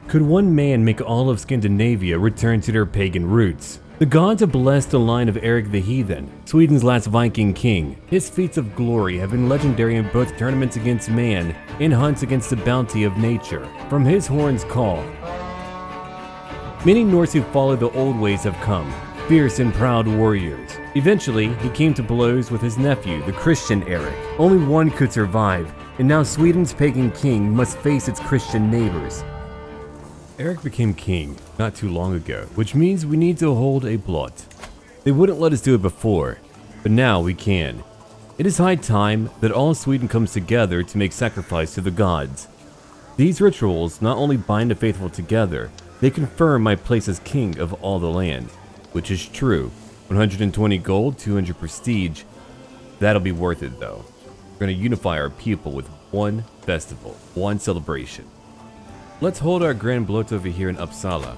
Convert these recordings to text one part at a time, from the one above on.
Could one man make all of Scandinavia return to their pagan roots? The gods have blessed the line of Erik the Heathen, Sweden's last Viking king. His feats of glory have been legendary in both tournaments against man and hunts against the bounty of nature. From his horns call. Many Norse who followed the old ways have come, fierce and proud warriors. Eventually, he came to blows with his nephew, the Christian Erik. Only one could survive, and now Sweden's pagan king must face its Christian neighbors. Erik became king not too long ago, which means we need to hold a blot. They wouldn't let us do it before, but now we can. It is high time that all Sweden comes together to make sacrifice to the gods. These rituals not only bind the faithful together, they confirm my place as king of all the land, which is true. 120 gold, 200 prestige. That'll be worth it though. We're going to unify our people with one festival, one celebration. Let's hold our grand blot over here in Uppsala.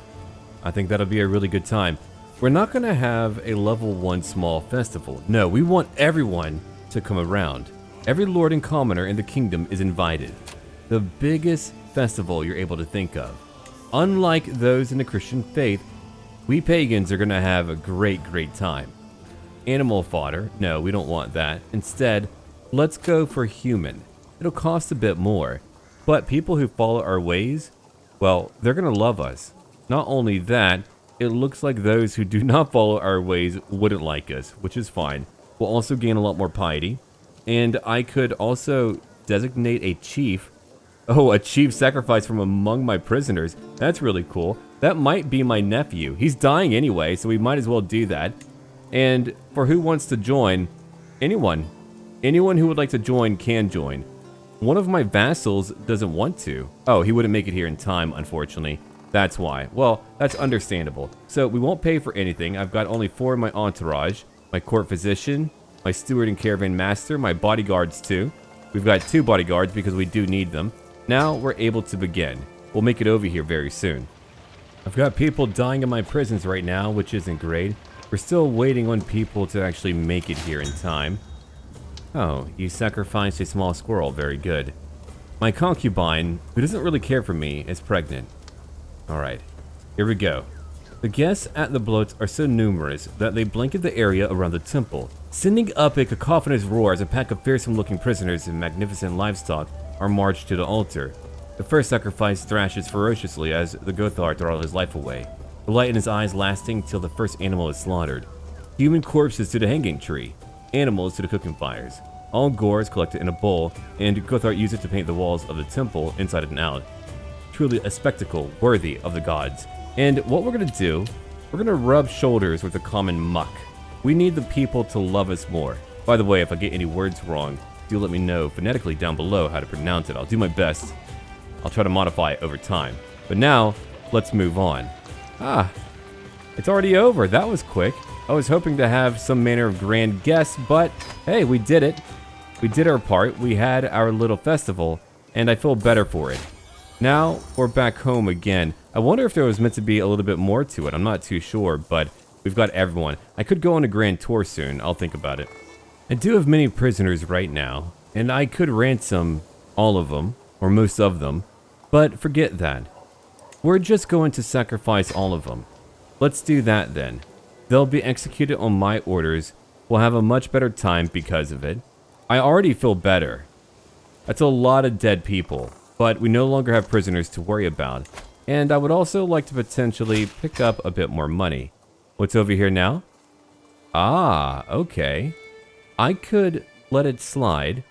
I think that'll be a really good time. We're not going to have a level 1 small festival. No, we want everyone to come around. Every lord and commoner in the kingdom is invited. The biggest festival you're able to think of. Unlike those in the Christian faith, we pagans are going to have a great time. Animal fodder, no, we don't want that. Instead, let's go for human. It'll cost a bit more. But people who follow our ways, well, they're going to love us. Not only that, it looks like those who do not follow our ways wouldn't like us, which is fine. We'll also gain a lot more piety. And I could also designate a chief. Oh, a chief sacrifice from among my prisoners. That's really cool. That might be my nephew. He's dying anyway, so we might as well do that. And for who wants to join, anyone who would like to join can join. One of my vassals doesn't want to. Oh, he wouldn't make it here in time, unfortunately. That's why. Well, that's understandable. So we won't pay for anything. I've got only 4 in my entourage. My court physician, my steward and caravan master, my bodyguards too. We've got 2 bodyguards because we do need them. Now we're able to begin. We'll make it over here very soon. I've got people dying in my prisons right now, which isn't great. We're still waiting on people to actually make it here in time. Oh, you sacrificed a small squirrel. Very good. My concubine, who doesn't really care for me, is pregnant. Alright, here we go. The guests at the Blót are so numerous that they blanket the area around the temple, sending up a cacophonous roar as a pack of fearsome-looking prisoners and magnificent livestock are marched to the altar. The first sacrifice thrashes ferociously as the Gothar throw his life away, the light in his eyes lasting till the first animal is slaughtered. Human corpses to the hanging tree. Animals to the cooking fires. All gore is collected in a bowl, and Gothar used it to paint the walls of the temple inside and out. Truly a spectacle worthy of the gods. And what we're going to do, we're going to rub shoulders with the common muck. We need the people to love us more. By the way, if I get any words wrong, do let me know phonetically down below how to pronounce it. I'll do my best. I'll try to modify it over time. But now, let's move on. Ah, it's already over. That was quick. I was hoping to have some manner of grand guests, but hey, we did it. We did our part. We had our little festival, and I feel better for it. Now, we're back home again. I wonder if there was meant to be a little bit more to it. I'm not too sure, but we've got everyone. I could go on a grand tour soon. I'll think about it. I do have many prisoners right now, and I could ransom all of them, or most of them, but forget that. We're just going to sacrifice all of them. Let's do that then. They'll be executed on my orders. We'll have a much better time because of it. I already feel better. That's a lot of dead people, but we no longer have prisoners to worry about. And I would also like to potentially pick up a bit more money. What's over here now? Ah, okay. I could let it slide,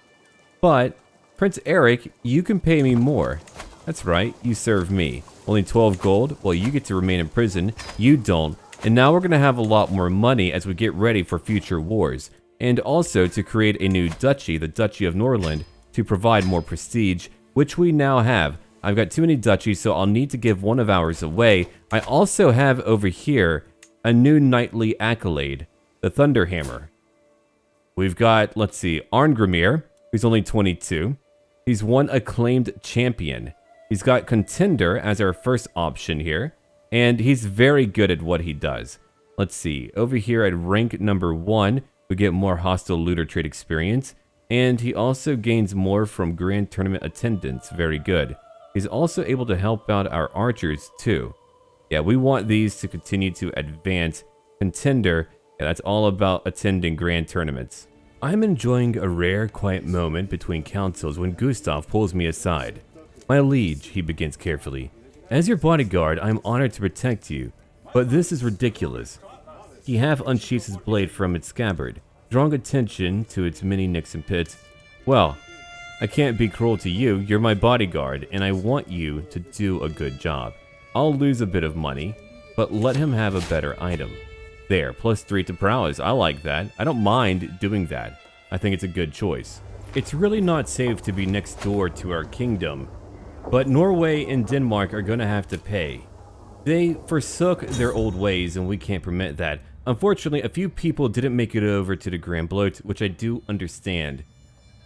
but Prince Erik, you can pay me more. That's right, you serve me. Only 12 gold? Well, you get to remain in prison. You don't. And now we're going to have a lot more money as we get ready for future wars. And also to create a new duchy, the Duchy of Norland, to provide more prestige, which we now have. I've got too many duchies, so I'll need to give one of ours away. I also have over here a new knightly accolade, the Thunderhammer. We've got, let's see, Arngrimir, who's only 22. He's one acclaimed champion. He's got Contender as our first option here. And he's very good at what he does. Let's see, over here at rank number 1, we get more hostile looter trade experience. And he also gains more from grand tournament attendance. Very good. He's also able to help out our archers too. Yeah, we want these to continue to advance. Contender, yeah, that's all about attending grand tournaments. I'm enjoying a rare, quiet moment between councils when Gustav pulls me aside. My liege, he begins carefully. As your bodyguard, I'm honored to protect you, but this is ridiculous. He half unsheaths his blade from its scabbard, drawing attention to its many nicks and pits. Well, I can't be cruel to you, you're my bodyguard, and I want you to do a good job. I'll lose a bit of money, but let him have a better item. There, +3 to prowess. I like that. I don't mind doing that. I think it's a good choice. It's really not safe to be next door to our kingdom, but Norway and Denmark are going to have to pay. They forsook their old ways, and we can't permit that. Unfortunately, a few people didn't make it over to the Grand Blót, which I do understand.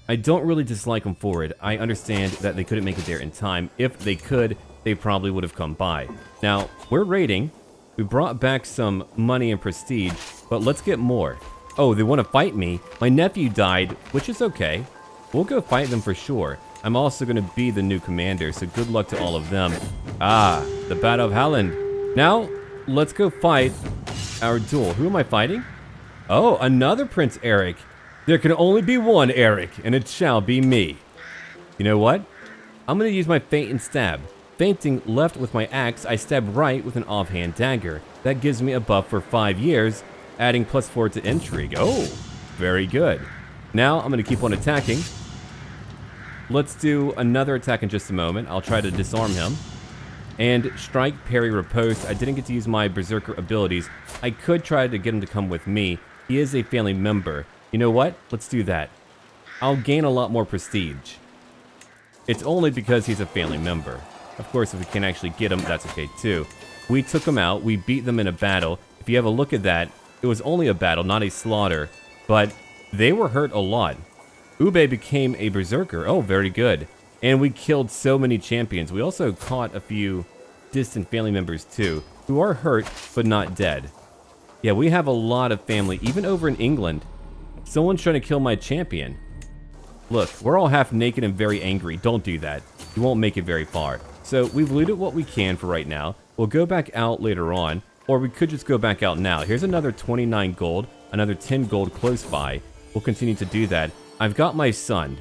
I don't really dislike them for it. I understand that they couldn't make it there in time. If they could, they probably would have come by. Now, we're raiding. We brought back some money and prestige, but let's get more. Oh, they want to fight me. My nephew died, which is okay. We'll go fight them for sure. I'm also going to be the new commander, so good luck to all of them. Ah, the Battle of Halland. Now, let's go fight our duel. Who am I fighting? Oh, another Prince Erik. There can only be one Erik, and it shall be me. You know what? I'm going to use my feint and stab. Feinting left with my axe, I stab right with an offhand dagger. That gives me a buff for 5 years, adding +4 to intrigue. Oh, very good. Now I'm going to keep on attacking. Let's do another attack in just a moment. I'll try to disarm him. And strike, parry, riposte. I didn't get to use my berserker abilities. I could try to get him to come with me. He is a family member. You know what? Let's do that. I'll gain a lot more prestige. It's only because he's a family member. Of course, if we can't actually get him, that's okay too. We took him out. We beat them in a battle. If you have a look at that, it was only a battle, not a slaughter. But they were hurt a lot. Ube became a berserker. Oh, very good. And we killed so many champions. We also caught a few distant family members too, who are hurt but not dead. Yeah, we have a lot of family, even over in England. Someone's trying to kill my champion. Look, we're all half naked and very angry. Don't do that. You won't make it very far. So we've looted what we can for right now. We'll go back out later on, or we could just go back out now. Here's another 29 gold, another 10 gold close by. We'll continue to do that. I've got my son.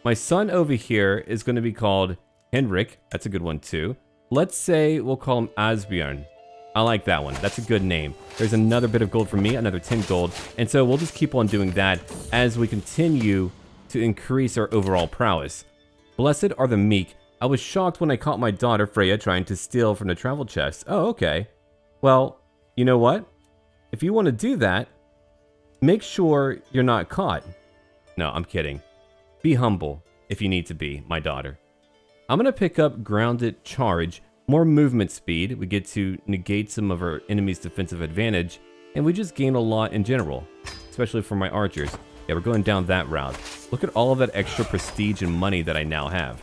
My son over here is going to be called Henrik. That's a good one too. Let's say we'll call him Asbjørn. I like that one. That's a good name. There's another bit of gold for me, another 10 gold. And so we'll just keep on doing that as we continue to increase our overall prowess. Blessed are the meek. I was shocked when I caught my daughter Freya trying to steal from the travel chest. Oh, okay. Well, you know what? If you want to do that, make sure you're not caught. No, I'm kidding. Be humble if you need to be, my daughter. I'm going to pick up Grounded Charge, more movement speed. We get to negate some of our enemy's defensive advantage, and we just gain a lot in general, especially for my archers. Yeah, we're going down that route. Look at all of that extra prestige and money that I now have.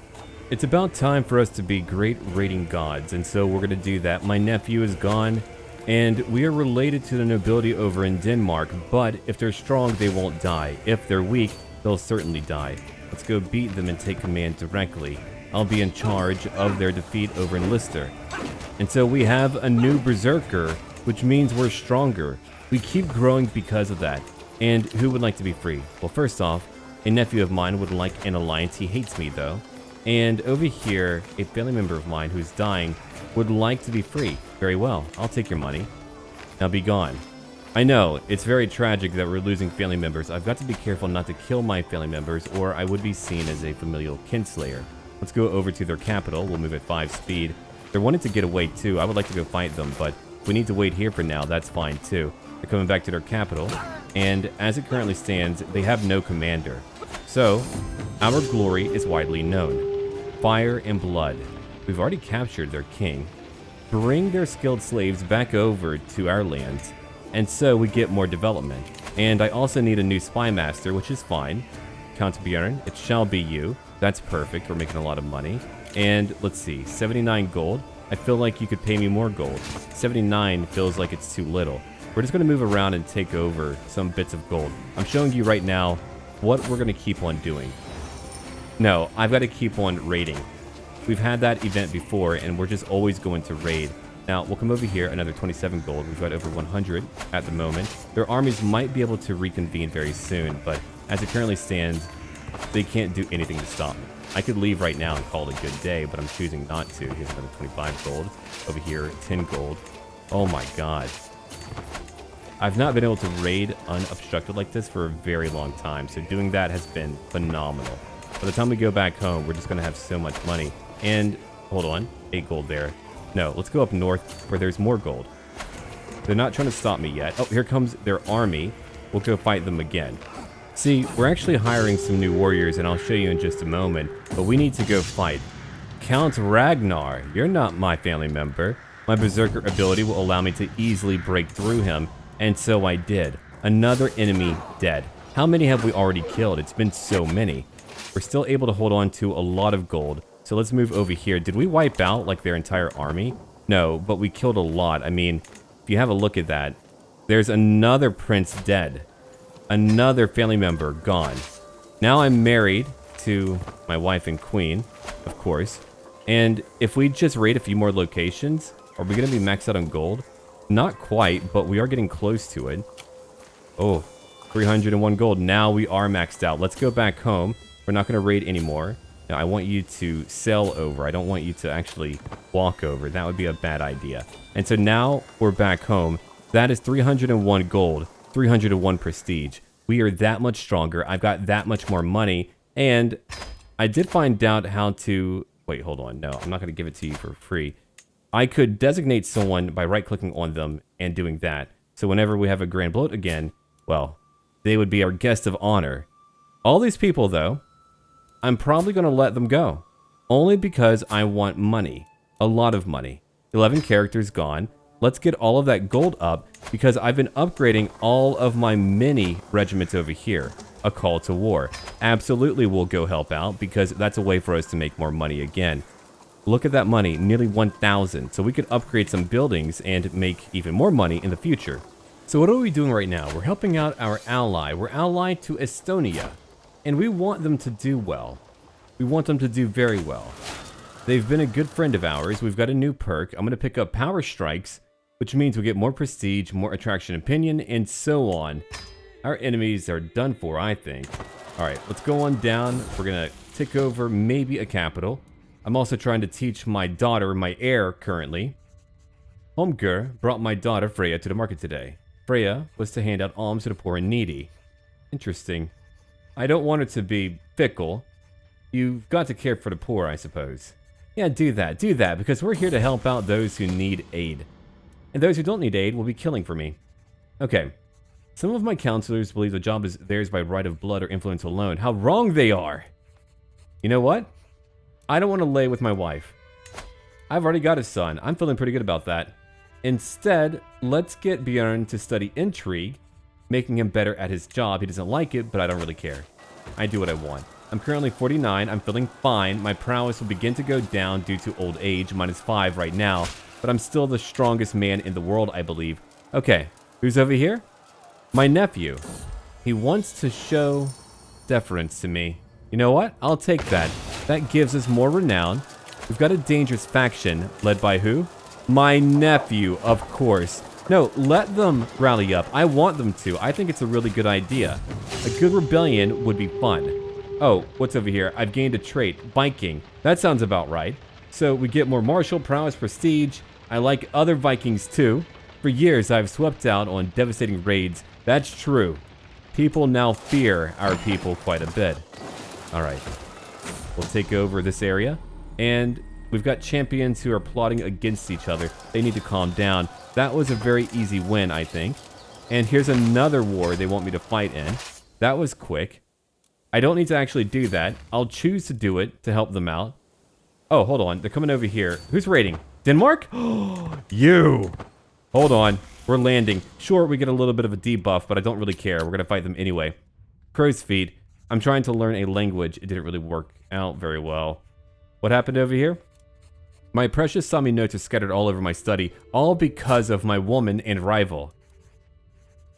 It's about time for us to be great raiding gods, and so we're going to do that. My nephew is gone, and we are related to the nobility over in Denmark, but if they're strong, they won't die. If they're weak, they'll certainly die. Let's go beat them and take command directly. I'll be in charge of their defeat over in Lister. And so we have a new berserker, which means we're stronger. We keep growing because of that. And who would like to be free? Well, first off, a nephew of mine would like an alliance. He hates me, though. And over here, a family member of mine who's dying would like to be free. Very well. I'll take your money. Now be gone. I know, it's very tragic that we're losing family members. I've got to be careful not to kill my family members, or I would be seen as a familial kinslayer. Let's go over to their capital. We'll move at 5 speed. They're wanting to get away, too. I would like to go fight them, but if we need to wait here for now, that's fine, too. They're coming back to their capital, and as it currently stands, they have no commander. So, our glory is widely known. Fire and blood. We've already captured their king. Bring their skilled slaves back over to our lands, and so we get more development. And I also need a new spy master, which is fine. Count Bjorn, it shall be you. That's perfect. We're making a lot of money. And let's see, 79 gold. I feel like you could pay me more gold. 79 feels like it's too little. We're just going to move around and take over some bits of gold. I'm showing you right now what we're going to keep on doing. No, I've got to keep on raiding. We've had that event before, and we're just always going to raid. Now, we'll come over here, another 27 gold. We've got over 100 at the moment. Their armies might be able to reconvene very soon, but as it currently stands, they can't do anything to stop me. I could leave right now and call it a good day, but I'm choosing not to. Here's another 25 gold. Over here, 10 gold. Oh my god. I've not been able to raid unobstructed like this for a very long time, so doing that has been phenomenal. By the time we go back home, we're just going to have so much money. And, hold on, 8 gold there. No, let's go up north where there's more gold. They're not trying to stop me yet. Oh, here comes their army. We'll go fight them again. See, we're actually hiring some new warriors, and I'll show you in just a moment, but we need to go fight. Count Ragnar, you're not my family member. My Berserker ability will allow me to easily break through him, and so I did. Another enemy dead. How many have we already killed? It's been so many. We're still able to hold on to a lot of gold. So let's move over here. Did we wipe out, like, their entire army? No, but we killed a lot. I mean, if you have a look at that, there's another prince dead. Another family member gone. Now I'm married to my wife and queen, of course. And if we just raid a few more locations, are we going to be maxed out on gold? Not quite, but we are getting close to it. Oh, 301 gold. Now we are maxed out. Let's go back home. We're not going to raid anymore. Now, I want you to sail over. I don't want you to actually walk over. That would be a bad idea. And so now we're back home. That is 301 gold, 301 prestige. We are that much stronger. I've got that much more money. And I did find out how to... Wait, hold on. No, I'm not going to give it to you for free. I could designate someone by right-clicking on them and doing that. So whenever we have a Grand Bloat again, well, they would be our guest of honor. All these people, though, I'm probably going to let them go. Only because I want money. A lot of money. 11 characters gone. Let's get all of that gold up because I've been upgrading all of my mini regiments over here. A call to war. Absolutely we'll go help out because that's a way for us to make more money again. Look at that money, nearly 1,000. So we could upgrade some buildings and make even more money in the future. So what are we doing right now? We're helping out our ally. We're allied to Estonia. And we want them to do well. We want them to do very well. They've been a good friend of ours. We've got a new perk. I'm going to pick up Power Strikes, which means we get more prestige, more attraction opinion, and so on. Our enemies are done for, I think. Alright, let's go on down. We're going to tick over maybe a capital. I'm also trying to teach my daughter, my heir currently. Holmger brought my daughter Freya to the market today. Freya was to hand out alms to the poor and needy. Interesting. I don't want her to be fickle. You've got to care for the poor, I suppose. Yeah, do that, because we're here to help out those who need aid. And those who don't need aid will be killing for me. Okay. Some of my counselors believe the job is theirs by right of blood or influence alone. How wrong they are! You know what? I don't want to lay with my wife. I've already got a son. I'm feeling pretty good about that. Instead, let's get Bjorn to study intrigue, making him better at his job. He doesn't like it, but I don't really care. I do what I want. I'm currently 49. I'm feeling fine. My prowess will begin to go down due to old age, -5 right now, but I'm still the strongest man in the world, I believe. Okay, who's over here? My nephew. He wants to show deference to me. You know what? I'll take that. That gives us more renown. We've got a dangerous faction, led by who? My nephew, of course. No, let them rally up. I want them to. I think it's a really good idea. A good rebellion would be fun. Oh, what's over here? I've gained a trait. Viking. That sounds about right. So we get more martial prowess, prestige. I like other Vikings too. For years, I've swept out on devastating raids. That's true. People now fear our people quite a bit. All right. We'll take over this area. And we've got champions who are plotting against each other. They need to calm down. That was a very easy win, I think. And here's another war they want me to fight in. That was quick. I don't need to actually do that. I'll choose to do it to help them out. Oh, hold on. They're coming over here. Who's raiding? Denmark? You! Hold on. We're landing. Sure, we get a little bit of a debuff, but I don't really care. We're going to fight them anyway. Crow's feet. I'm trying to learn a language. It didn't really work out very well. What happened over here? My precious Sami notes are scattered all over my study, all because of my woman and rival.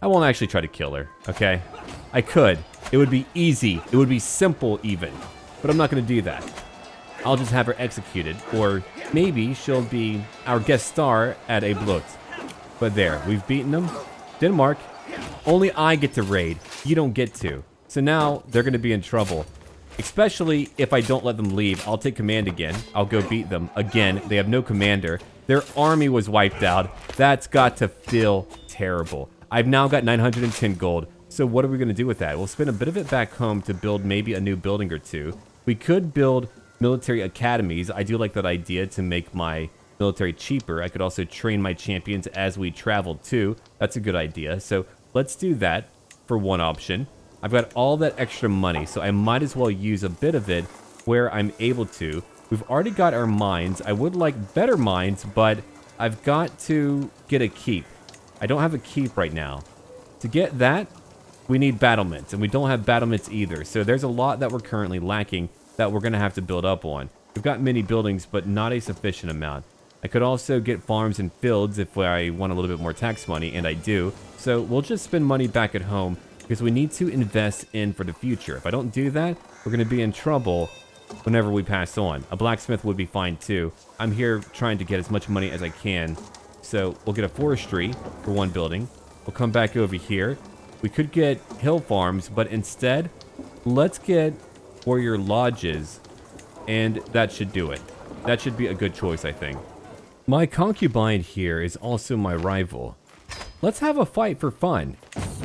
I won't actually try to kill her, okay? I could. It would be easy. It would be simple even. But I'm not going to do that. I'll just have her executed. Or maybe she'll be our guest star at a Blót. But there, we've beaten them. Denmark, only I get to raid. You don't get to. So now they're going to be in trouble. Especially if I don't let them leave. I'll take command again. I'll go beat them. Again, they have no commander. Their army was wiped out. That's got to feel terrible. I've now got 910 gold. So what are we going to do with that? We'll spend a bit of it back home to build maybe a new building or two. We could build military academies. I do like that idea to make my military cheaper. I could also train my champions as we travel too. That's a good idea. So let's do that for one option. I've got all that extra money, so I might as well use a bit of it where I'm able to. We've already got our mines. I would like better mines, but I've got to get a keep. I don't have a keep right now. To get that, we need battlements, and we don't have battlements either. So there's a lot that we're currently lacking that we're going to have to build up on. We've got many buildings, but not a sufficient amount. I could also get farms and fields if I want a little bit more tax money, and I do. So we'll just spend money back at home because we need to invest in for the future. If I don't do that, we're going to be in trouble whenever we pass on. A blacksmith would be fine too. I'm here trying to get as much money as I can. So we'll get a forestry for one building. We'll come back over here. We could get hill farms, but instead, let's get warrior lodges, and that should do it. That should be a good choice, I think. My concubine here is also my rival. Let's have a fight for fun.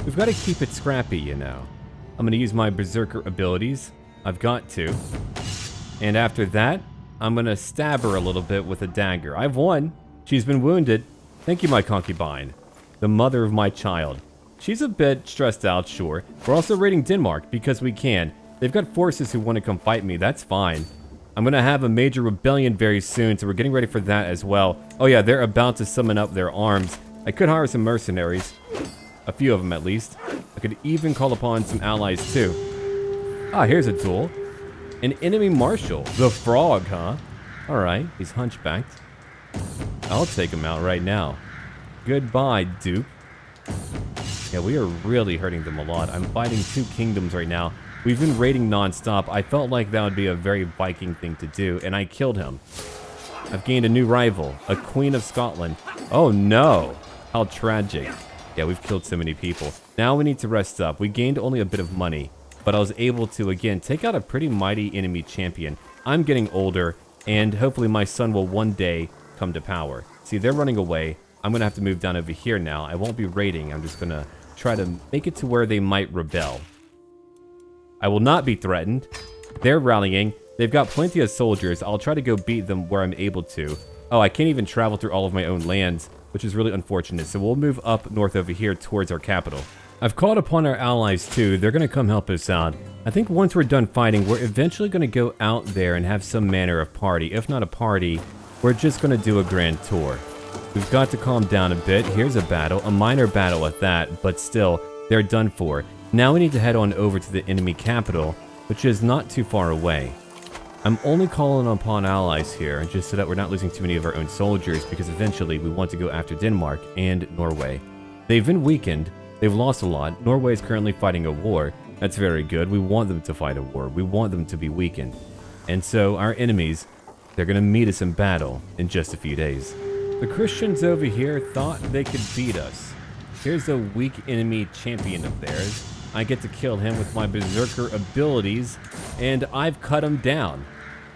We've got to keep it scrappy, you know. I'm going to use my berserker abilities. I've got to. And after that, I'm going to stab her a little bit with a dagger. I've won. She's been wounded. Thank you, my concubine. The mother of my child. She's a bit stressed out, sure. We're also raiding Denmark because we can. They've got forces who want to come fight me. That's fine. I'm going to have a major rebellion very soon, so we're getting ready for that as well. Oh yeah, they're about to summon up their arms. I could hire some mercenaries. A few of them at least. I could even call upon some allies too. Ah, here's a duel. An enemy marshal. The frog, huh? Alright, he's hunchbacked. I'll take him out right now. Goodbye, Duke. Yeah, we are really hurting them a lot. I'm fighting two kingdoms right now. We've been raiding non-stop. I felt like that would be a very Viking thing to do, and I killed him. I've gained a new rival, a Queen of Scotland. Oh no! How tragic. Yeah, we've killed so many people. Now we need to rest up. We gained only a bit of money, but I was able to, again, take out a pretty mighty enemy champion. I'm getting older, and hopefully my son will one day come to power. See, they're running away. I'm going to have to move down over here now. I won't be raiding. I'm just going to try to make it to where they might rebel. I will not be threatened. They're rallying. They've got plenty of soldiers. I'll try to go beat them where I'm able to. Oh, I can't even travel through all of my own lands, which is really unfortunate. So we'll move up north over here towards our capital. I've called upon our allies too. They're going to come help us out. I think once we're done fighting, we're eventually going to go out there and have some manner of party. If not a party, we're just going to do a grand tour. We've got to calm down a bit. Here's a battle, a minor battle at that, but still, they're done for. Now we need to head on over to the enemy capital, which is not too far away. I'm only calling upon allies here, just so that we're not losing too many of our own soldiers, because eventually we want to go after Denmark and Norway. They've been weakened. They've lost a lot. Norway is currently fighting a war. That's very good. We want them to fight a war. We want them to be weakened. And so our enemies, they're going to meet us in battle in just a few days. The Christians over here thought they could beat us. Here's a weak enemy champion of theirs. I get to kill him with my berserker abilities, and I've cut him down.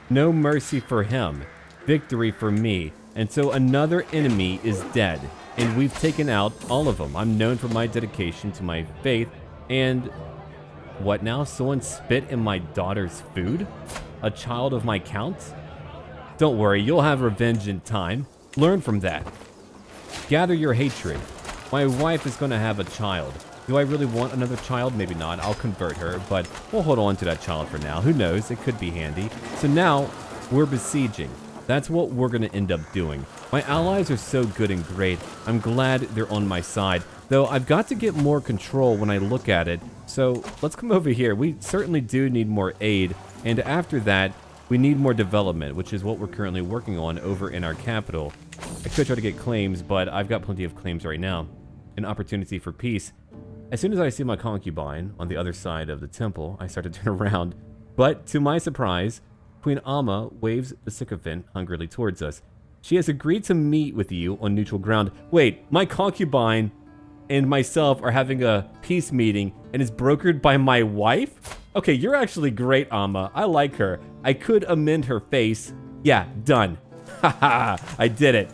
No mercy for him. Victory for me. And so another enemy is dead, and we've taken out all of them. I'm known for my dedication to my faith, and what now? Someone spit in my daughter's food? A child of my count? Don't worry, you'll have revenge in time. Learn from that. Gather your hatred. My wife is going to have a child. Do I really want another child? Maybe not. I'll convert her, but we'll hold on to that child for now. Who knows? It could be handy. So now, we're besieging. That's what we're going to end up doing. My allies are so good and great. I'm glad they're on my side. Though I've got to get more control when I look at it. So let's come over here. We certainly do need more aid. And after that, we need more development, which is what we're currently working on over in our capital. I could try to get claims, but I've got plenty of claims right now. An opportunity for peace. As soon as I see my concubine on the other side of the temple, I start to turn around. But to my surprise, Queen Amma waves the sycophant hungrily towards us. She has agreed to meet with you on neutral ground. Wait, my concubine and myself are having a peace meeting and is brokered by my wife? Okay, you're actually great, Amma. I like her. I could amend her face. Yeah, done. Haha, I did it.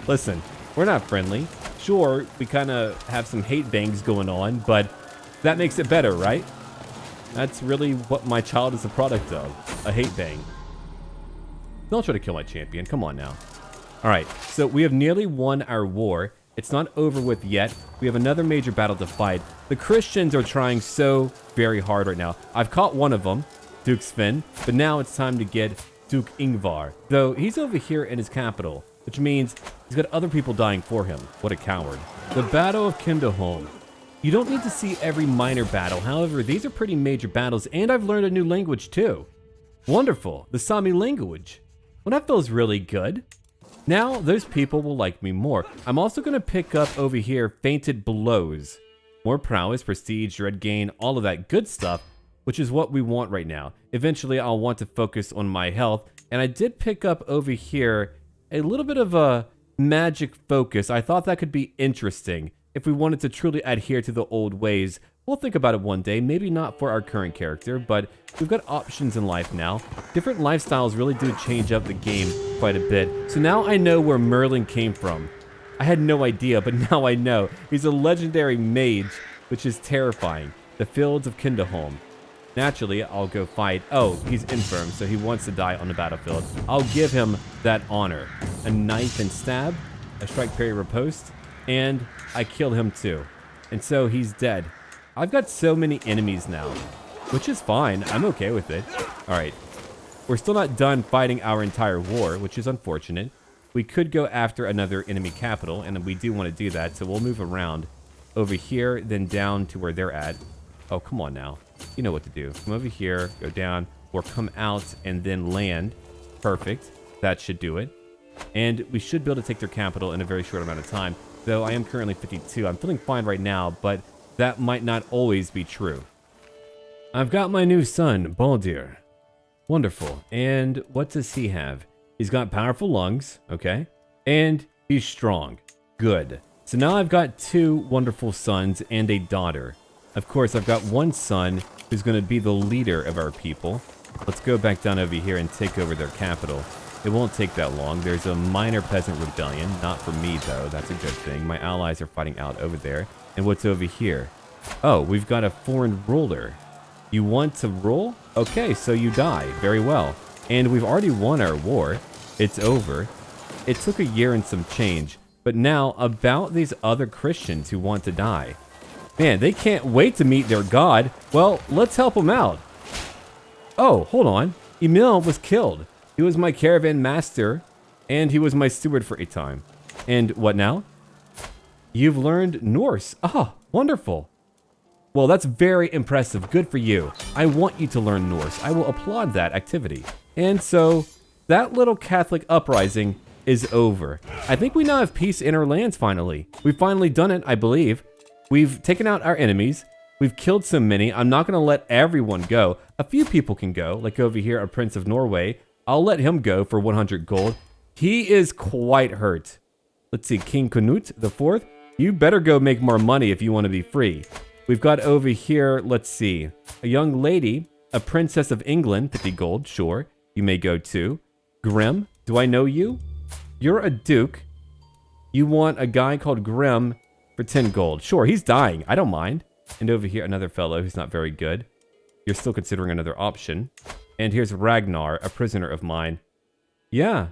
Listen, we're not friendly. Sure, we kind of have some hate bangs going on, but that makes it better, right? That's really what my child is a product of, a hate bang. Don't try to kill my champion, come on now. All right, so we have nearly won our war. It's not over with yet. We have another major battle to fight. The Christians are trying so very hard right now. I've caught one of them, Duke Sven, but now it's time to get Duke Ingvar. Though he's over here in his capital, which means he's got other people dying for him. What a coward. The Battle of Kinderholm. You don't need to see every minor battle. However, these are pretty major battles, and I've learned a new language too. Wonderful, the Sami language. Well, that feels really good. Now, those people will like me more. I'm also going to pick up over here Fainted Blows. More prowess, prestige, dread gain, all of that good stuff, which is what we want right now. Eventually, I'll want to focus on my health, and I did pick up over here a little bit of a magic focus. I thought that could be interesting if we wanted to truly adhere to the old ways. We'll think about it one day, maybe not for our current character, but we've got options in life now. Different lifestyles really do change up the game quite a bit. So now I know where Merlin came from. I had no idea, but now I know. He's a legendary mage, which is terrifying. The Fields of Kinderholm. Naturally, I'll go fight. Oh, he's infirm, so he wants to die on the battlefield. I'll give him that honor. A knife and stab, a strike parry riposte, and I kill him too. And so he's dead. I've got so many enemies now, which is fine. I'm okay with it. All right. We're still not done fighting our entire war, which is unfortunate. We could go after another enemy capital, and we do want to do that, so we'll move around over here, then down to where they're at. Oh, come on now. You know what to do. Come over here, go down, or come out and then land. Perfect. That should do it. And we should be able to take their capital in a very short amount of time, though I am currently 52. I'm feeling fine right now, but that might not always be true. I've got my new son, Baldir. Wonderful. And what does he have? He's got powerful lungs, okay? And he's strong. Good. So now I've got two wonderful sons and a daughter. Of course, I've got one son who's going to be the leader of our people. Let's go back down over here and take over their capital. It won't take that long. There's a minor peasant rebellion. Not for me, though. That's a good thing. My allies are fighting out over there. And what's over here? Oh, we've got a foreign ruler. You want to rule? Okay, so you die. Very well. And we've already won our war. It's over. It took a year and some change. But now, about these other Christians who want to die. Man, they can't wait to meet their god. Well, let's help them out. Oh, hold on. Emil was killed. He was my caravan master, and he was my steward for a time. And what now? You've learned Norse. Ah, wonderful. Well, that's very impressive. Good for you. I want you to learn Norse. I will applaud that activity. And so, that little Catholic uprising is over. I think we now have peace in our lands finally. We've finally done it, I believe. We've taken out our enemies. We've killed so many. I'm not going to let everyone go. A few people can go, like over here, a prince of Norway. I'll let him go for 100 gold. He is quite hurt. Let's see, King Canute IV. You better go make more money if you want to be free. We've got over here, let's see, a young lady, a princess of England, 50 gold, sure. You may go too. Grim, do I know you? You're a duke. You want a guy called Grim for 10 gold. Sure, he's dying. I don't mind. And over here, another fellow who's not very good. You're still considering another option. And here's Ragnar, a prisoner of mine. Yeah.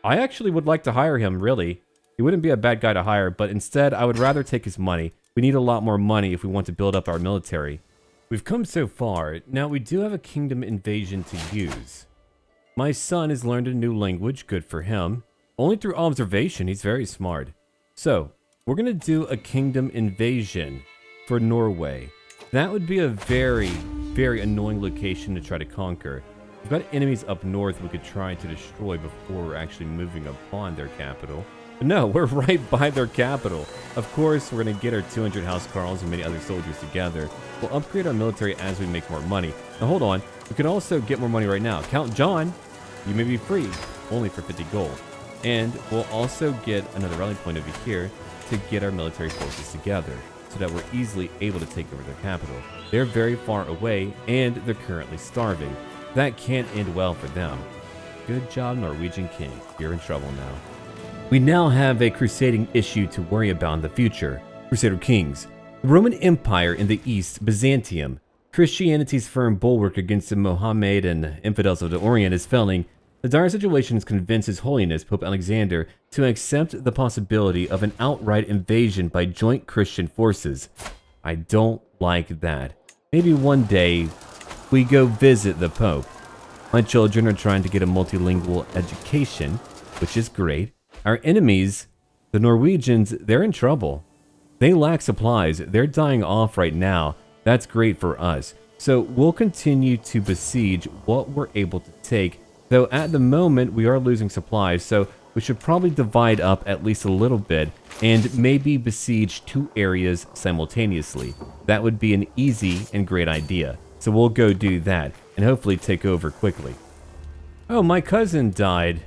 I actually would like to hire him, really. He wouldn't be a bad guy to hire, but instead, I would rather take his money. We need a lot more money if we want to build up our military. We've come so far. Now, we do have a kingdom invasion to use. My son has learned a new language. Good for him. Only through observation. He's very smart. So, we're going to do a kingdom invasion for Norway. That would be a very, very annoying location to try to conquer. We've got enemies up north we could try to destroy before we're actually moving upon their capital. No, we're right by their capital. Of course, we're going to get our 200 housecarls and many other soldiers together. We'll upgrade our military as we make more money. Now hold on, we can also get more money right now. Count John, you may be free, only for 50 gold. And we'll also get another rally point over here to get our military forces together, so that we're easily able to take over their capital. They're very far away, and they're currently starving. That can't end well for them. Good job, Norwegian king. You're in trouble now. We now have a crusading issue to worry about in the future. Crusader kings. The Roman Empire in the east, Byzantium. Christianity's firm bulwark against the Mohammedan infidels of the Orient is failing. The dire situation has convinced His Holiness Pope Alexander to accept the possibility of an outright invasion by joint Christian forces. I don't like that. Maybe one day we go visit the Pope. My children are trying to get a multilingual education, which is great. Our enemies, the Norwegians, they're in trouble. They lack supplies. They're dying off right now. That's great for us. So we'll continue to besiege what we're able to take. Though at the moment we are losing supplies, so we should probably divide up at least a little bit and maybe besiege 2 areas simultaneously. That would be an easy and great idea. So we'll go do that and hopefully take over quickly. Oh, my cousin died.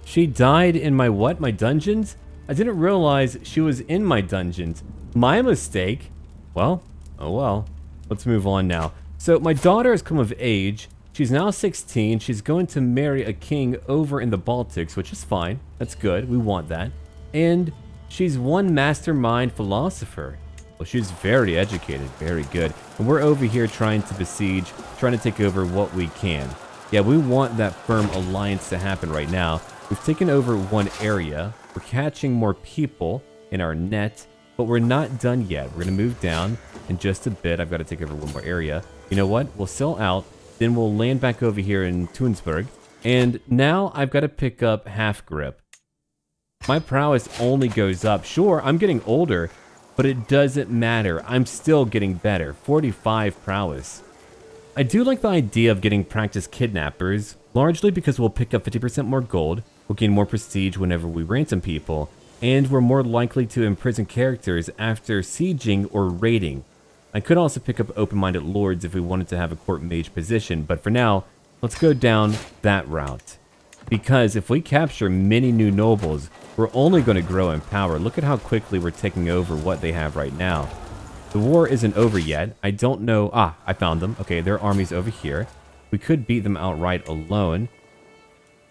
She died in my what? My dungeons? I didn't realize she was in my dungeons. My mistake. Well, oh well. Let's move on now. So my daughter has come of age. She's now 16. She's going to marry a king over in the Baltics, which is fine. That's good. We want that. And she's one mastermind philosopher. Well, she's very educated. Very good. And we're over here trying to besiege, trying to take over what we can. Yeah, we want that firm alliance to happen right now. We've taken over one area. We're catching more people in our net, but we're not done yet. We're going to move down in just a bit. I've got to take over one more area. You know what? We'll sell out. Then we'll land back over here in Tunsberg. And now I've got to pick up half grip. My prowess only goes up. Sure, I'm getting older, but it doesn't matter. I'm still getting better. 45 prowess. I do like the idea of getting practice kidnappers, largely because we'll pick up 50% more gold, we'll gain more prestige whenever we ransom people, and we're more likely to imprison characters after sieging or raiding. I could also pick up open-minded lords if we wanted to have a court mage position, but for now, let's go down that route. Because if we capture many new nobles, we're only going to grow in power. Look at how quickly we're taking over what they have right now. The war isn't over yet. I don't know. Ah, I found them. Okay, their army's over here. We could beat them outright alone.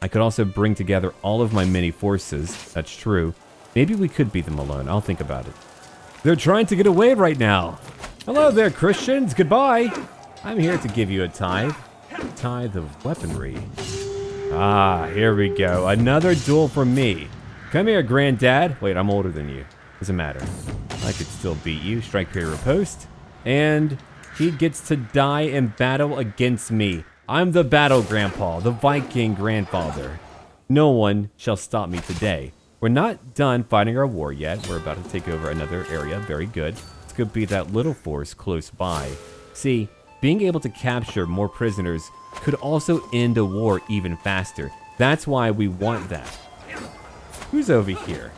I could also bring together all of my mini forces. That's true. Maybe we could beat them alone. I'll think about it. They're trying to get away right now. Hello there, Christians. Goodbye. I'm here to give you a tithe. Tithe of weaponry. Ah, here we go. Another duel for me. Come here, Granddad. Wait, I'm older than you. Doesn't matter. I could still beat you. Strike, parry, riposte. And he gets to die in battle against me. I'm the battle grandpa, the Viking grandfather. No one shall stop me today. We're not done fighting our war yet. We're about to take over another area. Very good. It's going to be that little force close by. See, being able to capture more prisoners could also end a war even faster. That's why we want that. Who's over here?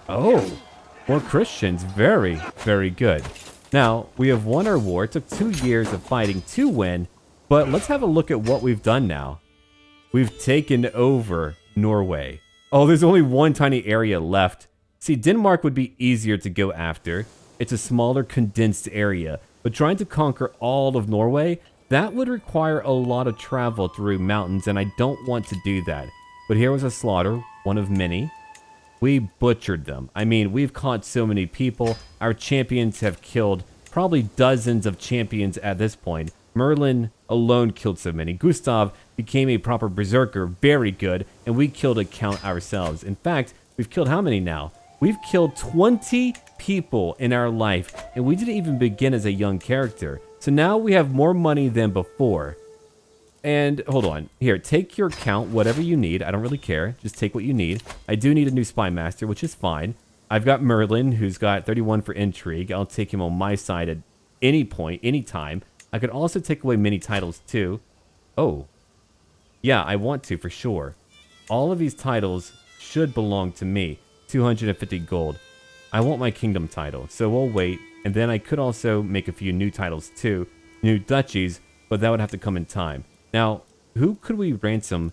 Oh, more Christians. Very, very good. Now, we have won our war. It took 2 years of fighting to win, but let's have a look at what we've done now. We've taken over Norway. Oh, there's only one tiny area left. See, Denmark would be easier to go after. It's a smaller, condensed area. But trying to conquer all of Norway, that would require a lot of travel through mountains, and I don't want to do that. But here was a slaughter, one of many. We butchered them. I mean, we've caught so many people. Our champions have killed probably dozens of champions at this point. Merlin alone killed so many. Gustav became a proper berserker, very good, and we killed a count ourselves. In fact, we've killed how many now? We've killed 20 people in our life, and we didn't even begin as a young character. So now we have more money than before. And hold on. Here, take your count, whatever you need. I don't really care. Just take what you need. I do need a new spy master, which is fine. I've got Merlin, who's got 31 for intrigue. I'll take him on my side at any point, any time. I could also take away many titles too. Oh, yeah, I want to for sure. All of these titles should belong to me. 250 gold. I want my kingdom title, so we'll wait. And then I could also make a few new titles too, new duchies, but that would have to come in time. Now, who could we ransom?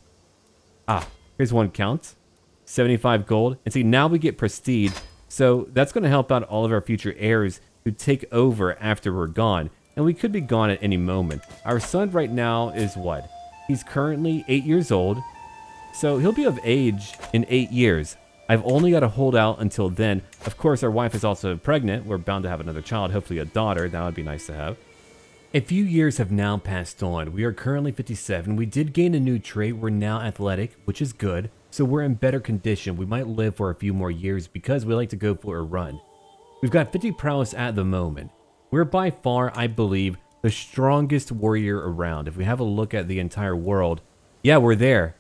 Ah, here's one count. 75 gold. And see, now we get prestige. So that's going to help out all of our future heirs who take over after we're gone. And we could be gone at any moment. Our son right now is what? He's currently 8 years old. So he'll be of age in 8 years. I've only got to hold out until then. Of course, our wife is also pregnant. We're bound to have another child, hopefully a daughter. That would be nice to have. A few years have now passed on. We are currently 57. We did gain a new trait. We're now athletic, which is good. So we're in better condition. We might live for a few more years because we like to go for a run. We've got 50 prowess at the moment. We're by far, I believe, the strongest warrior around. If we have a look at the entire world, yeah, we're there.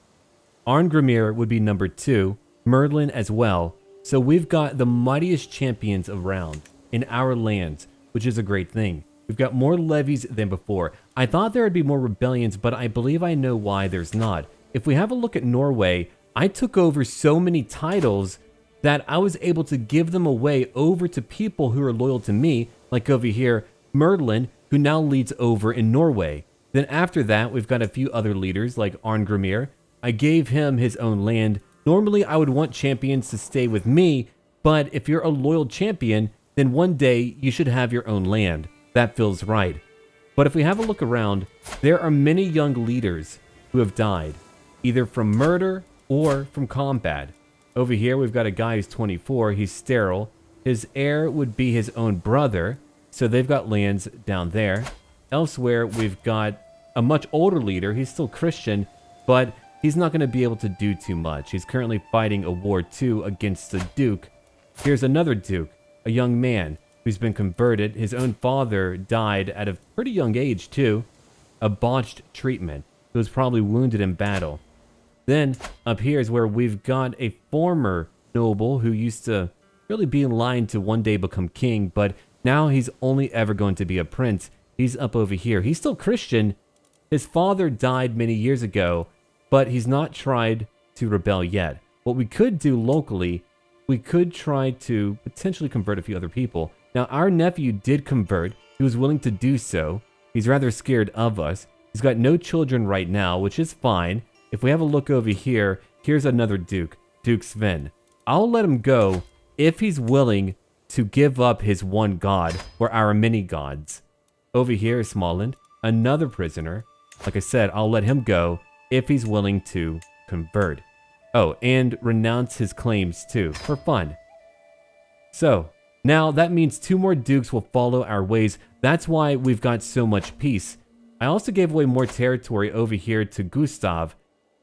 Arngrimir would be number 2. Merlin as well. So we've got the mightiest champions around in our lands, which is a great thing. We've got more levies than before. I thought there would be more rebellions, but I believe I know why there's not. If we have a look at Norway, I took over so many titles that I was able to give them away over to people who are loyal to me, like over here, Merlin, who now leads over in Norway. Then after that, we've got a few other leaders like Arngrimir. I gave him his own land. Normally, I would want champions to stay with me, but if you're a loyal champion, then one day you should have your own land. That feels right. But if we have a look around, there are many young leaders who have died, either from murder or from combat. Over here, we've got a guy who's 24. He's sterile. His heir would be his own brother, so they've got lands down there. Elsewhere, we've got a much older leader. He's still Christian, but he's not going to be able to do too much. He's currently fighting a war too against the Duke. Here's another Duke, a young man who's been converted. His own father died at a pretty young age too. A botched treatment. He was probably wounded in battle. Then up here is where we've got a former noble who used to really be in line to one day become king, but now he's only ever going to be a prince. He's up over here. He's still Christian. His father died many years ago, but he's not tried to rebel yet. What we could do locally, we could try to potentially convert a few other people. Now, our nephew did convert. He was willing to do so. He's rather scared of us. He's got no children right now, which is fine. If we have a look over here, here's another Duke, Duke Sven. I'll let him go if he's willing to give up his one god for our many gods. Over here is Småland, another prisoner. Like I said, I'll let him go if he's willing to convert. Oh, and renounce his claims too, for fun. So, now that means 2 more dukes will follow our ways. That's why we've got so much peace. I also gave away more territory over here to Gustav.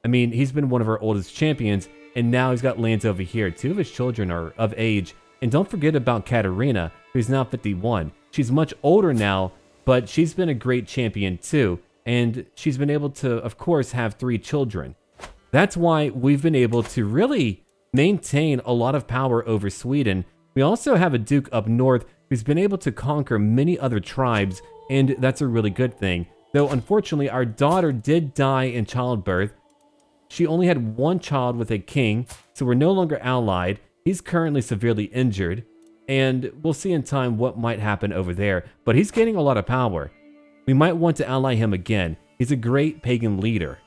I mean, he's been one of our oldest champions, and now he's got lands over here. 2 of his children are of age. And don't forget about Katarina, who's now 51. She's much older now, but she's been a great champion too. And she's been able to, of course, have 3 children. That's why we've been able to really maintain a lot of power over Sweden. We also have a duke up north who's been able to conquer many other tribes, and that's a really good thing. Though, unfortunately, our daughter did die in childbirth. She only had 1 child with a king, so we're no longer allied. He's currently severely injured, and we'll see in time what might happen over there. But he's gaining a lot of power. We might want to ally him again. He's a great pagan leader.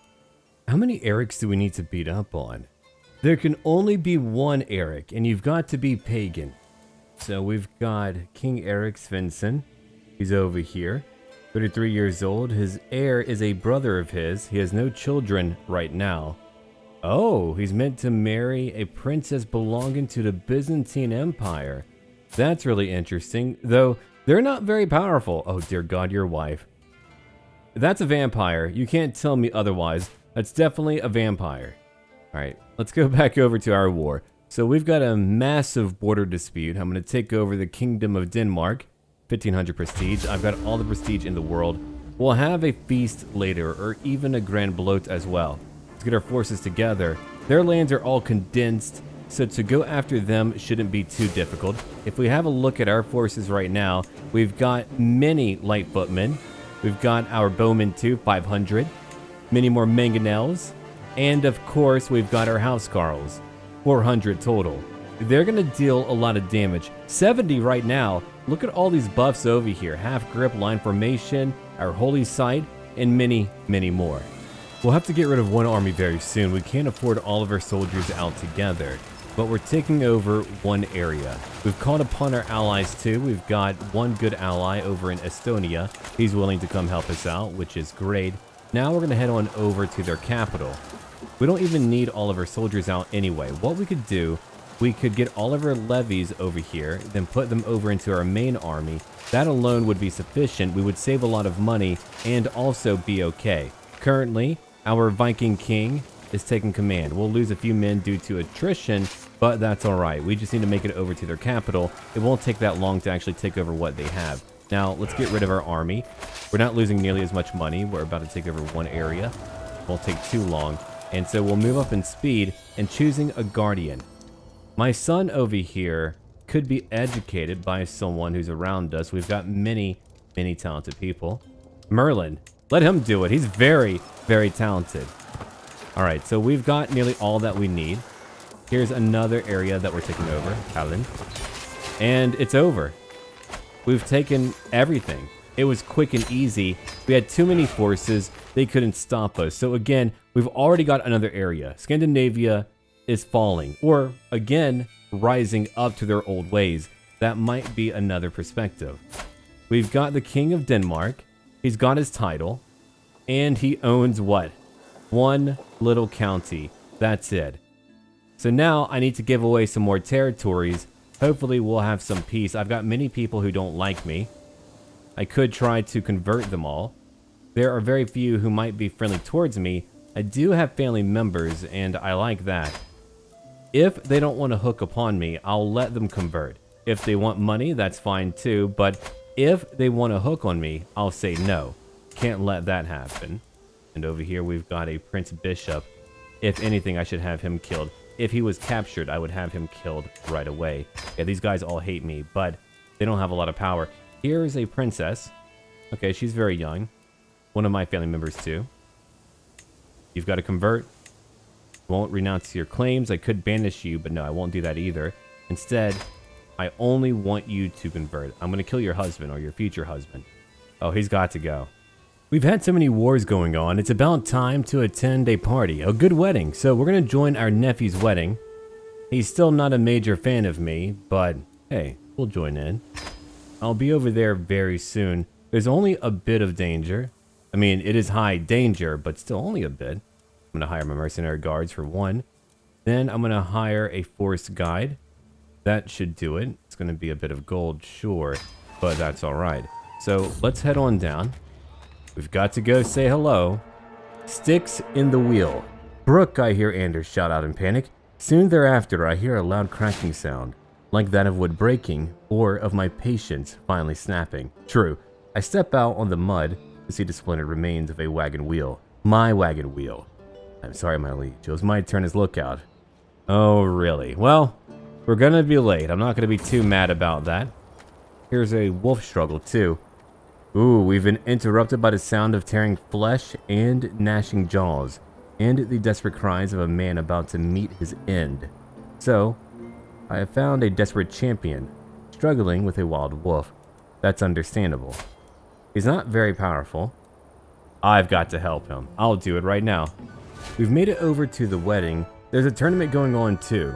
How many Eriks do we need to beat up on? There can only be 1 Erik, and you've got to be pagan. So we've got King Erik Svensson. He's over here. 33 years old. His heir is a brother of his. He has no children right now. Oh, he's meant to marry a princess belonging to the Byzantine Empire. That's really interesting, though they're not very powerful. Oh, dear God, your wife. That's a vampire. You can't tell me otherwise. That's definitely a vampire. All right, let's go back over to our war. So we've got a massive border dispute. I'm going to take over the Kingdom of Denmark. 1500 prestige. I've got all the prestige in the world. We'll have a feast later, or even a grand bloat as well. Let's get our forces together. Their lands are all condensed, so to go after them shouldn't be too difficult. If we have a look at our forces right now, we've got many light footmen. We've got our bowmen too, 500. Many more mangonels. And of course, we've got our housecarls, 400 total. they're going to deal a lot of damage. 70 right now. Look at all these buffs over here. Half grip, line formation, our holy sight, and many, many more. We'll have to get rid of one army very soon. We can't afford all of our soldiers out together, but we're taking over one area. We've called upon our allies too. We've got one good ally over in Estonia. He's willing to come help us out, which is great. Now we're going to head on over to their capital. We don't even need all of our soldiers out anyway. What we could do, we could get all of our levies over here, then put them over into our main army. That alone would be sufficient. We would save a lot of money and also be okay. Currently, our Viking king is taking command. We'll lose a few men due to attrition, but that's all right. We just need to make it over to their capital. It won't take that long to actually take over what they have. Now, let's get rid of our army. We're not losing nearly as much money. We're about to take over one area. It won't take too long. And so we'll move up in speed and choosing a guardian. My son over here could be educated by someone who's around us. We've got many, many talented people. Merlin, let him do it. He's very, very talented. All right, so we've got nearly all that we need. Here's another area that we're taking over, Talon. And it's over. We've taken everything. It was quick and easy. We had too many forces. They couldn't stop us. So again, we've already got another area. Scandinavia is falling, or again, rising up to their old ways. That might be another perspective. We've got the King of Denmark. He's got his title, and he owns what? One little county. That's it. So now I need to give away some more territories. Hopefully we'll have some peace. I've got many people who don't like me. I could try to convert them all. There are very few who might be friendly towards me. I do have family members, and I like that. If they don't want to hook upon me, I'll let them convert. If they want money, that's fine too, but if they want to hook on me, I'll say no. Can't let that happen. And over here we've got a Prince Bishop. If anything, I should have him killed. If he was captured, I would have him killed right away. Yeah, these guys all hate me, but they don't have a lot of power. Here's a princess. Okay, she's very young. One of my family members too. You've got to convert. Won't renounce your claims. I could banish you, but no, I won't do that either. Instead, I only want you to convert. I'm going to kill your husband or your future husband. Oh, he's got to go. We've had so many wars going on. It's about time to attend a party, a good wedding. So we're going to join our nephew's wedding. He's still not a major fan of me, but hey, we'll join in. I'll be over there very soon. There's only a bit of danger. I mean, it is high danger, but still only a bit. I'm going to hire my mercenary guards for one. Then I'm going to hire a force guide. That should do it. It's going to be a bit of gold, sure, but that's all right. So let's head on down. We've got to go say hello. Sticks in the wheel. Brooke, I hear Anders shout out in panic. Soon thereafter, I hear a loud cracking sound, like that of wood breaking, or of my patience finally snapping. True, I step out on the mud to see the splintered remains of a wagon wheel. My wagon wheel. I'm sorry, my liege. It was my turn as lookout. Oh, really? Well, we're gonna be late. I'm not gonna be too mad about that. Here's a wolf struggle, too. Ooh, we've been interrupted by the sound of tearing flesh and gnashing jaws, and the desperate cries of a man about to meet his end. So, I have found a desperate champion, struggling with a wild wolf. That's understandable. He's not very powerful. I've got to help him. I'll do it right now. We've made it over to the wedding. There's a tournament going on too.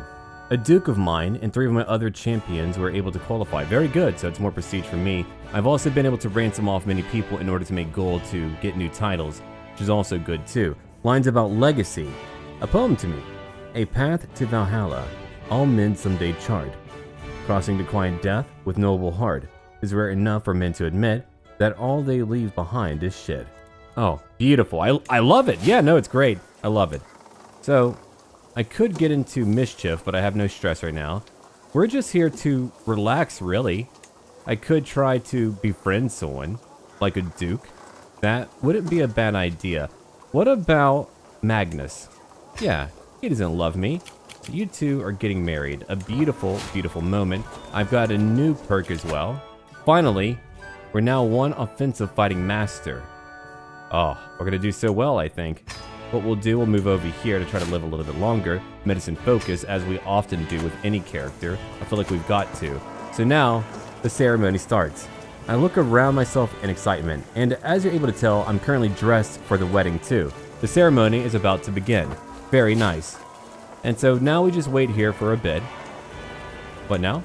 A duke of mine and 3 of my other champions were able to qualify. Very good, so it's more prestige for me. I've also been able to ransom off many people in order to make gold to get new titles, which is also good too. Lines about legacy. A poem to me. A path to Valhalla. All men someday chart. Crossing to quiet death with noble heart is rare enough for men to admit that all they leave behind is shit. Oh, beautiful. I love it. Yeah, no, it's great. I love it. So, I could get into mischief, but I have no stress right now. We're just here to relax, really. I could try to befriend someone, like a duke. That wouldn't be a bad idea. What about Magnus? Yeah, he doesn't love me. You two are getting married. A beautiful, beautiful moment. I've got a new perk as well. Finally, we're now one offensive fighting master. Oh, we're gonna do so well, I think. what we'll do, we'll move over here to try to live a little bit longer. Medicine focus, as we often do with any character. I feel like we've got to. So now, the ceremony starts. I look around myself in excitement, and as you're able to tell, I'm currently dressed for the wedding too. The ceremony is about to begin. Very nice. And so now we just wait here for a bit. What now?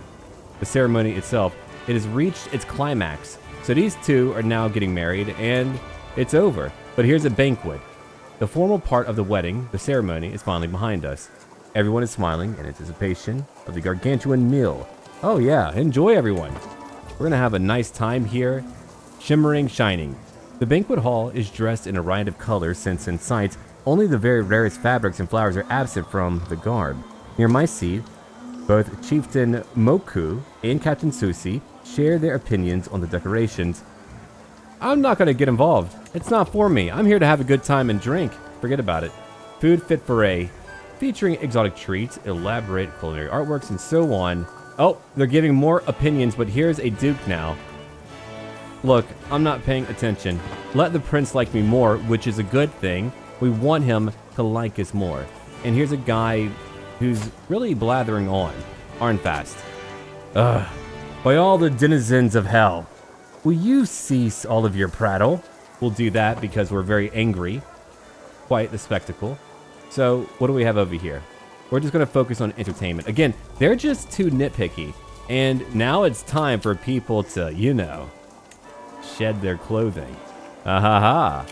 The ceremony itself, it has reached its climax. So these two are now getting married, and it's over. But here's a banquet. The formal part of the wedding, the ceremony, is finally behind us. Everyone is smiling in anticipation of the gargantuan meal. Oh yeah, enjoy everyone. We're gonna have a nice time here. Shimmering, shining. The banquet hall is dressed in a riot of colors since in sight, only the very rarest fabrics and flowers are absent from the garb. Near my seat, both Chieftain Moku and Captain Susi share their opinions on the decorations. I'm not gonna get involved. It's not for me. I'm here to have a good time and drink. Forget about it. Food fit for a, featuring exotic treats, elaborate culinary artworks, and so on. Oh, they're giving more opinions, but here's a duke now. Look, I'm not paying attention. Let the prince like me more, which is a good thing. We want him to like us more. And here's a guy who's really blathering on. Aren't fast. Ugh. By all the denizens of hell. Will you cease all of your prattle? We'll do that because we're very angry. Quite the spectacle. So, what do we have over here? We're just going to focus on entertainment. Again, they're just too nitpicky. And now it's time for people to, you know, shed their clothing. Ha.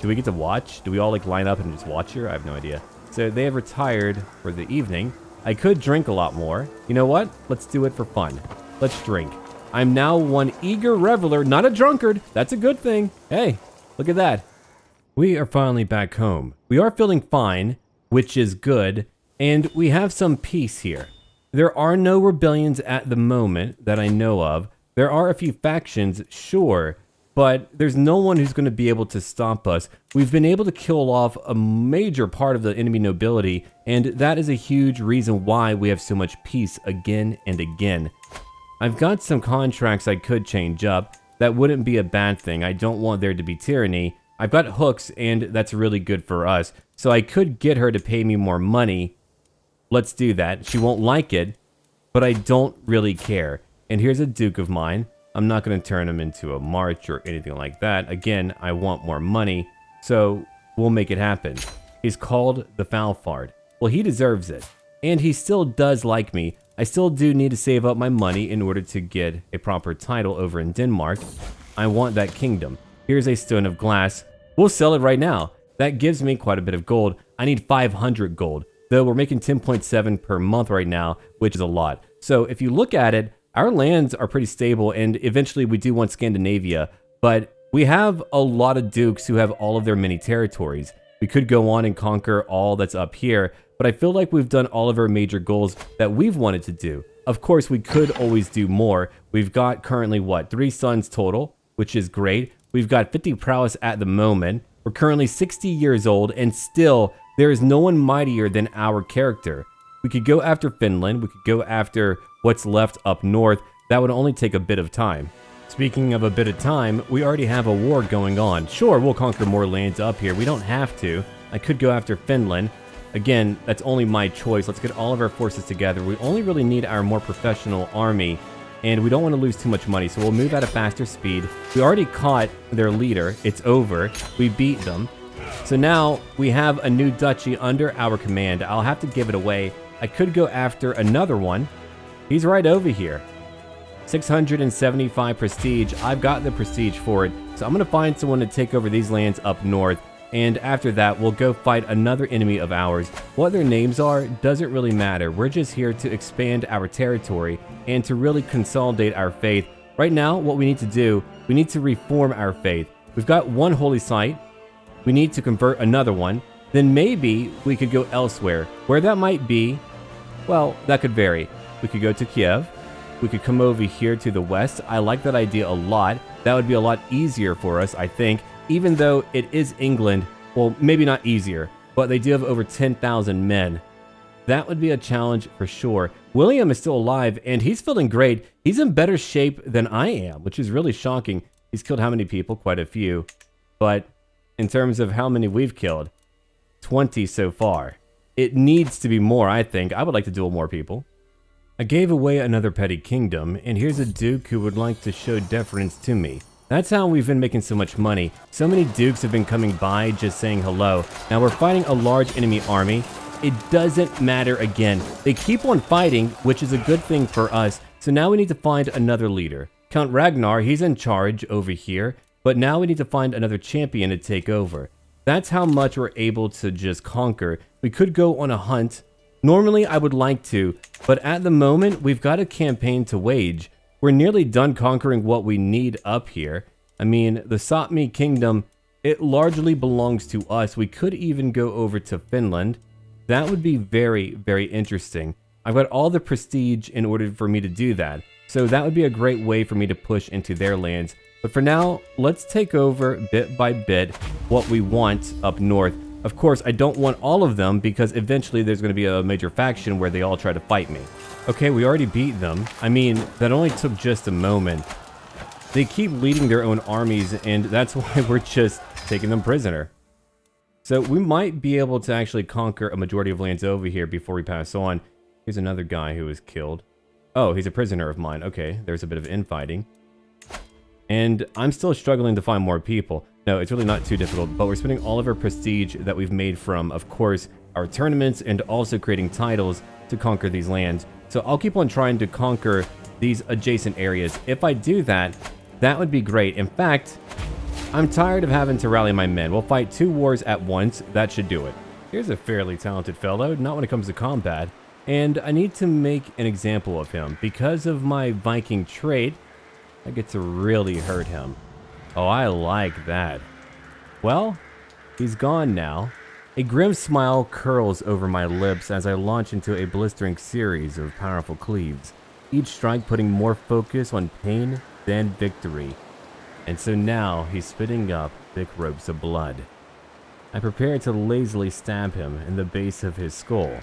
Do we get to watch? Do we all like line up and just watch her? I have no idea. So they have retired for the evening. I could drink a lot more. You know what? Let's do it for fun. Let's drink. I'm now one eager reveler, not a drunkard. That's a good thing. Hey, look at that. We are finally back home. We are feeling fine, which is good, and we have some peace here. There are no rebellions at the moment that I know of. There are a few factions, sure, but there's no one who's going to be able to stop us. We've been able to kill off a major part of the enemy nobility, and that is a huge reason why we have so much peace again and again. I've got some contracts I could change up. That wouldn't be a bad thing. I don't want there to be tyranny. I've got hooks, and that's really good for us. So I could get her to pay me more money. Let's do that. She won't like it, but I don't really care. And here's a duke of mine. I'm not going to turn him into a march or anything like that. Again, I want more money, so we'll make it happen. He's called the Falfard. Well, he deserves it. And he still does like me. I still do need to save up my money in order to get a proper title over in Denmark. I want that kingdom. Here's a stone of glass. We'll sell it right now. That gives me quite a bit of gold. I need 500 gold, though we're making 10.7 per month right now, which is a lot. So if you look at it, our lands are pretty stable, and eventually we do want Scandinavia, but we have a lot of dukes who have all of their mini territories. We could go on and conquer all that's up here, but I feel like we've done all of our major goals that we've wanted to do. Of course, we could always do more. We've got currently, 3 sons total, which is great. We've got 50 prowess at the moment. We're currently 60 years old, and still, there is no one mightier than our character. We could go after Finland. We could go after what's left up north. That would only take a bit of time. Speaking of a bit of time, we already have a war going on. Sure, we'll conquer more lands up here. We don't have to. I could go after Finland. Again, that's only my choice. Let's get all of our forces together. We only really need our more professional army, and we don't want to lose too much money, so we'll move at a faster speed. We already caught their leader. It's over. We beat them. So now we have a new duchy under our command. I'll have to give it away. I could go after another one. He's right over here. 675 prestige. I've got the prestige for it, so I'm going to find someone to take over these lands up north. And after that, we'll go fight another enemy of ours. What their names are doesn't really matter. We're just here to expand our territory and to really consolidate our faith. Right now, what we need to do, we need to reform our faith. We've got one holy site. We need to convert another one. Then maybe we could go elsewhere. Where that might be, well, that could vary. We could go to Kiev. We could come over here to the west. I like that idea a lot. That would be a lot easier for us, I think. Even though it is England, well, maybe not easier, but they do have over 10,000 men. That would be a challenge for sure. William is still alive, and he's feeling great. He's in better shape than I am, which is really shocking. He's killed how many people? Quite a few. But in terms of how many we've killed, 20 so far. It needs to be more, I think. I would like to duel more people. I gave away another petty kingdom, and here's a duke who would like to show deference to me. That's how we've been making so much money. So many dukes have been coming by just saying hello. Now we're fighting a large enemy army. It doesn't matter again. They keep on fighting, which is a good thing for us. So now we need to find another leader. Count Ragnar, he's in charge over here. But now we need to find another champion to take over. That's how much we're able to just conquer. We could go on a hunt. Normally I would like to, but at the moment we've got a campaign to wage. We're nearly done conquering what we need up here. I mean, the Sapmi kingdom, it largely belongs to us. We could even go over to Finland. That would be very, very interesting. I've got all the prestige in order for me to do that. So that would be a great way for me to push into their lands. But for now, let's take over bit by bit what we want up north. Of course, I don't want all of them because eventually there's going to be a major faction where they all try to fight me. Okay, we already beat them. I mean, that only took just a moment. They keep leading their own armies, and that's why we're just taking them prisoner. So we might be able to actually conquer a majority of lands over here before we pass on. Here's another guy who was killed. Oh, he's a prisoner of mine. Okay, there's a bit of infighting. And I'm still struggling to find more people. No, it's really not too difficult, but we're spending all of our prestige that we've made from, of course, our tournaments and also creating titles to conquer these lands. So I'll keep on trying to conquer these adjacent areas. If I do that, that would be great. In fact, I'm tired of having to rally my men. We'll fight 2 wars at once. That should do it. Here's a fairly talented fellow, not when it comes to combat. And I need to make an example of him. Because of my Viking trait, I get to really hurt him. Oh, I like that. Well, he's gone now. A grim smile curls over my lips as I launch into a blistering series of powerful cleaves, each strike putting more focus on pain than victory. And so now he's spitting up thick ropes of blood. I prepare to lazily stab him in the base of his skull.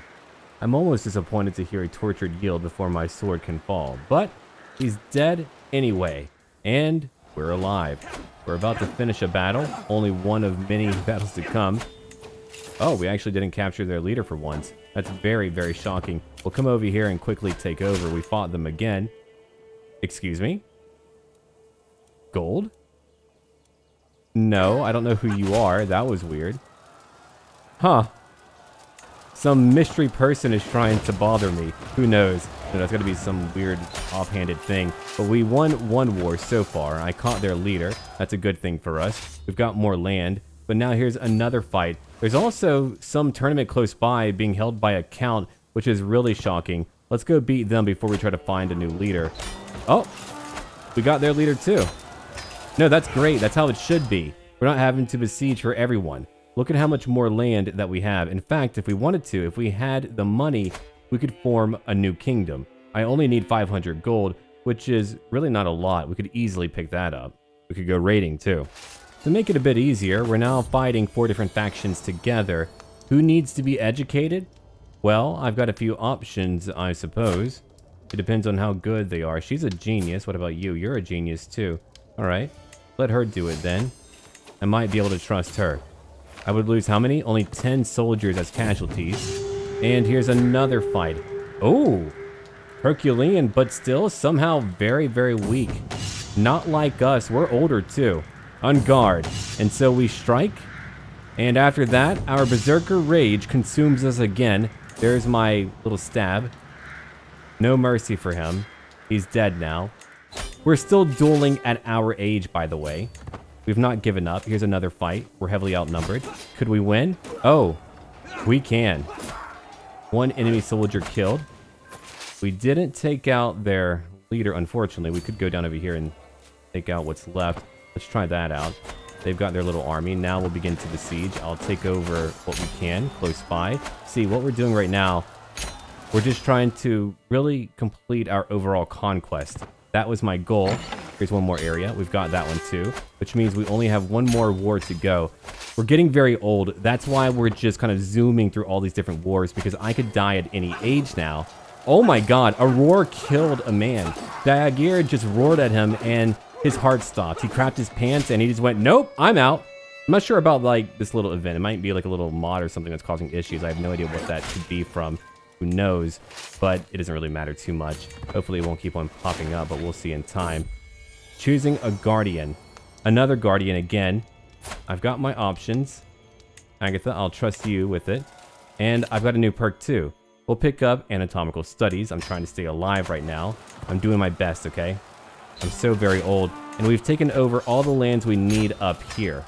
I'm almost disappointed to hear a tortured yield before my sword can fall, but he's dead anyway, and we're alive. We're about to finish a battle, only one of many battles to come. Oh, we actually didn't capture their leader for once. That's very, very shocking. We'll come over here and quickly take over. We fought them again. Excuse me? Gold? No, I don't know who you are. That was weird. Huh. Some mystery person is trying to bother me. Who knows? No, that's going to be some weird offhanded thing. But we won 1 war so far. I caught their leader. That's a good thing for us. We've got more land. But now here's another fight. There's also some tournament close by being held by a count, which is really shocking. Let's go beat them before we try to find a new leader. Oh, we got their leader too. No, that's great. That's how it should be. We're not having to besiege for everyone. Look at how much more land that we have. In fact, if we wanted to, if we had the money, we could form a new kingdom. I only need 500 gold, which is really not a lot. We could easily pick that up. We could go raiding too. To make it a bit easier, we're now fighting 4 different factions together. Who needs to be educated? Well, I've got a few options, I suppose. It depends on how good they are. She's a genius. What about you? You're a genius too. All right, let her do it then. I might be able to trust her. I would lose how many? Only 10 soldiers as casualties. And here's another fight. Oh, Herculean, but still somehow very, very weak. Not like us. We're older too. On guard. And so we strike. And after that, our berserker rage consumes us again. There's my little stab. No mercy for him. He's dead now. We're still dueling at our age, by the way. We've not given up. Here's another fight. We're heavily outnumbered. Could we win? Oh, we can. 1 enemy soldier killed. We didn't take out their leader, unfortunately. We could go down over here and take out what's left. Let's try that out. They've got their little army. Now we'll begin to besiege. I'll take over what we can close by. See, what we're doing right now, we're just trying to really complete our overall conquest. That was my goal. Here's one more area. We've got that one too, which means we only have 1 more war to go. We're getting very old. That's why we're just kind of zooming through all these different wars, because I could die at any age now. Oh my god, a roar killed a man. Diagir just roared at him and his heart stopped. He crapped his pants and he just went, nope, I'm out. I'm not sure about like this little event. It might be like a little mod or something that's causing issues. I have no idea what that could be from. Who knows? But it doesn't really matter too much. Hopefully it won't keep on popping up, but we'll see in time. Choosing a guardian. Another guardian again. I've got my options. Agatha, I'll trust you with it. And I've got a new perk too. We'll pick up anatomical studies. I'm trying to stay alive right now. I'm doing my best, okay? I'm so very old. And we've taken over all the lands we need up here.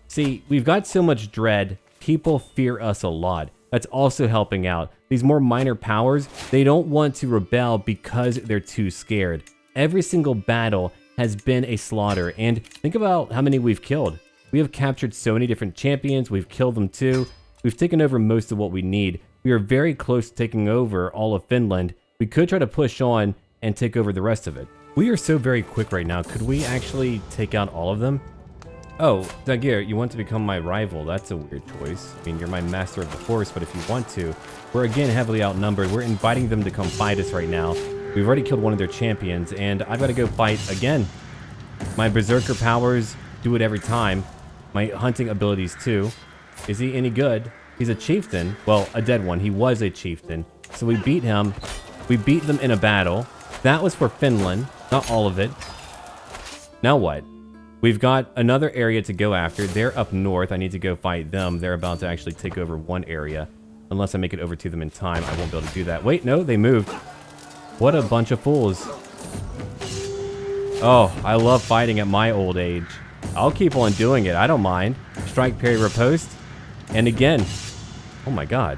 See, we've got so much dread. People fear us a lot. That's also helping out. These more minor powers, they don't want to rebel because they're too scared. Every single battle has been a slaughter. And think about how many we've killed. We have captured so many different champions. We've killed them too. We've taken over most of what we need. We are very close to taking over all of Finland. We could try to push on and take over the rest of it. We are so very quick right now. Could we actually take out all of them? Oh, Dagir, you want to become my rival. That's a weird choice. I mean, you're my master of the horse, but if you want to, we're again heavily outnumbered. We're inviting them to come fight us right now. We've already killed one of their champions, and I've got to go fight again. My berserker powers do it every time. My hunting abilities too. Is he any good? He's a chieftain. Well, a dead one. He was a chieftain. So we beat him. We beat them in a battle. That was for Finland. Not all of it. Now what? We've got another area to go after. They're up north. I need to go fight them. They're about to actually take over one area. Unless I make it over to them in time, I won't be able to do that. Wait, no, they moved. What a bunch of fools. Oh, I love fighting at my old age. I'll keep on doing it. I don't mind. Strike, parry, riposte. And again. Oh my god.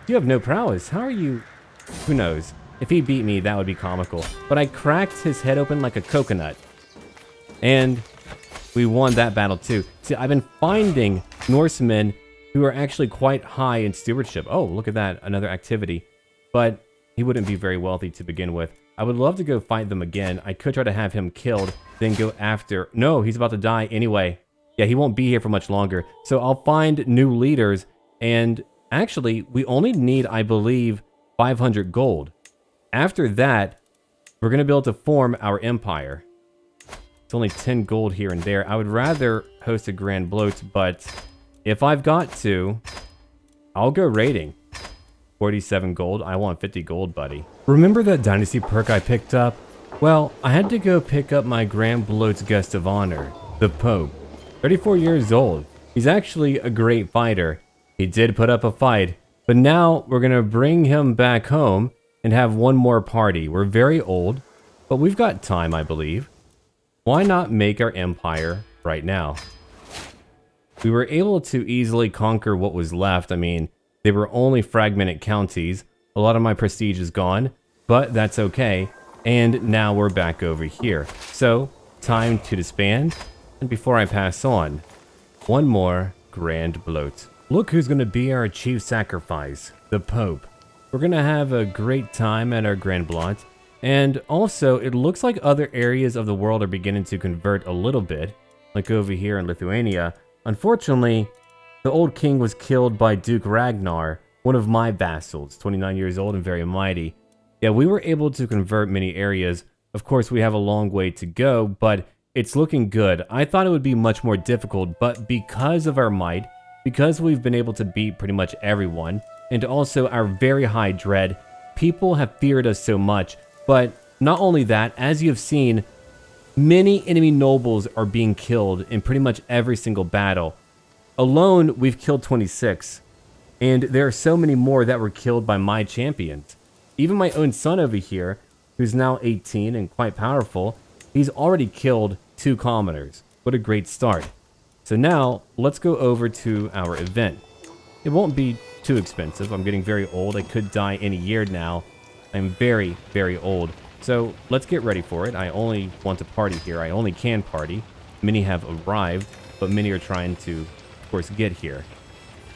You have no prowess. How are you? Who knows? If he beat me, that would be comical. But I cracked his head open like a coconut. And we won that battle too. See, I've been finding Norsemen who are actually quite high in stewardship. Oh, look at that. Another activity. But he wouldn't be very wealthy to begin with. I would love to go fight them again. I could try to have him killed, then go after... No, he's about to die anyway. Yeah, he won't be here for much longer. So I'll find new leaders. And actually, we only need, I believe, 500 gold. After that, we're going to be able to form our empire. It's only 10 gold here and there. I would rather host a grand bloat, but if I've got to, I'll go raiding. 47 gold. I want 50 gold, buddy. Remember that dynasty perk I picked up? Well, I had to go pick up my grand bloat's guest of honor, the Pope. 34 years old. He's actually a great fighter. He did put up a fight, but now we're going to bring him back home and have one more party. We're very old, but we've got time, I believe. Why not make our empire right now? We were able to easily conquer what was left. I mean, they were only fragmented counties. A lot of my prestige is gone, but that's okay. And now we're back over here. So, time to disband. And before I pass on, one more grand bloat. Look who's going to be our chief sacrifice, the Pope. We're going to have a great time at our grand bloat. And also, it looks like other areas of the world are beginning to convert a little bit, like over here in Lithuania. Unfortunately, the old king was killed by Duke Ragnar, one of my vassals, 29 years old and very mighty. Yeah, we were able to convert many areas. Of course, we have a long way to go, but it's looking good. I thought it would be much more difficult, but because of our might, because we've been able to beat pretty much everyone, and also our very high dread, people have feared us so much. But not only that, as you have seen, many enemy nobles are being killed in pretty much every single battle. Alone, we've killed 26. And there are so many more that were killed by my champions. Even my own son over here, who's now 18 and quite powerful, he's already killed 2 commoners. What a great start. So now, let's go over to our event. It won't be too expensive. I'm getting very old. I could die any year now. I'm very, very old. So let's get ready for it. I only want to party here. I only can party. Many have arrived, but many are trying to, of course, get here.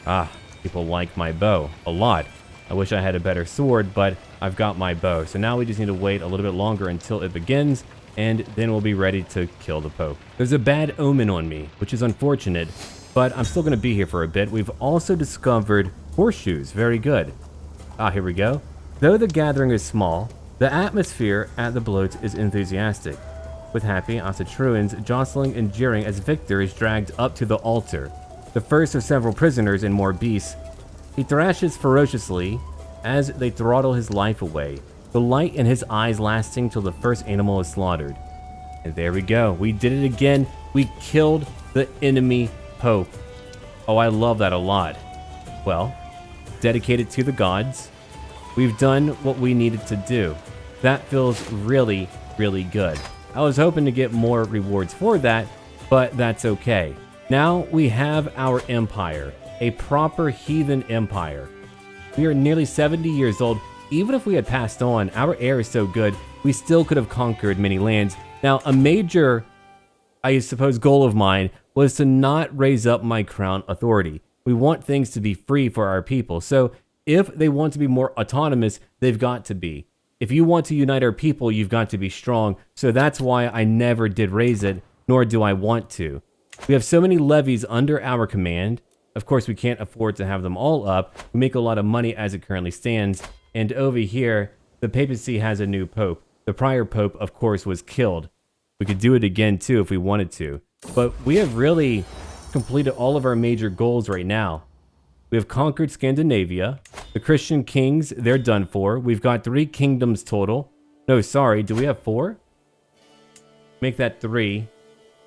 Ah, people like my bow a lot. I wish I had a better sword, but I've got my bow. So now we just need to wait a little bit longer until it begins, and then we'll be ready to kill the Pope. There's a bad omen on me, which is unfortunate, but I'm still going to be here for a bit. We've also discovered horseshoes. Very good. Ah, here we go. Though the gathering is small, the atmosphere at the bloat is enthusiastic. with happy Asatruans jostling and jeering as Victor is dragged up to the altar, the first of several prisoners and more beasts. He thrashes ferociously as they throttle his life away, the light in his eyes lasting till the first animal is slaughtered. And there we go. We did it again. We killed the enemy Pope. Oh, I love that a lot. Well, dedicated to the gods. We've done what we needed to do. That feels really, really good. I was hoping to get more rewards for that, but that's okay. Now we have our empire, a proper heathen empire. We are nearly 70 years old. Even if we had passed on, our air is so good, we still could have conquered many lands. Now, a major, I suppose, goal of mine was to not raise up my crown authority. We want things to be free for our people. So if they want to be more autonomous, they've got to be. If you want to unite our people, you've got to be strong. So that's why I never did raise it, nor do I want to. We have so many levies under our command. Of course, we can't afford to have them all up. We make a lot of money as it currently stands. And over here, the papacy has a new pope. The prior pope, of course, was killed. We could do it again, too, if we wanted to. But we have really completed all of our major goals right now. We have conquered Scandinavia. The Christian kings, they're done for. We've got 3 kingdoms total. No, sorry, do we have 4? Make that 3.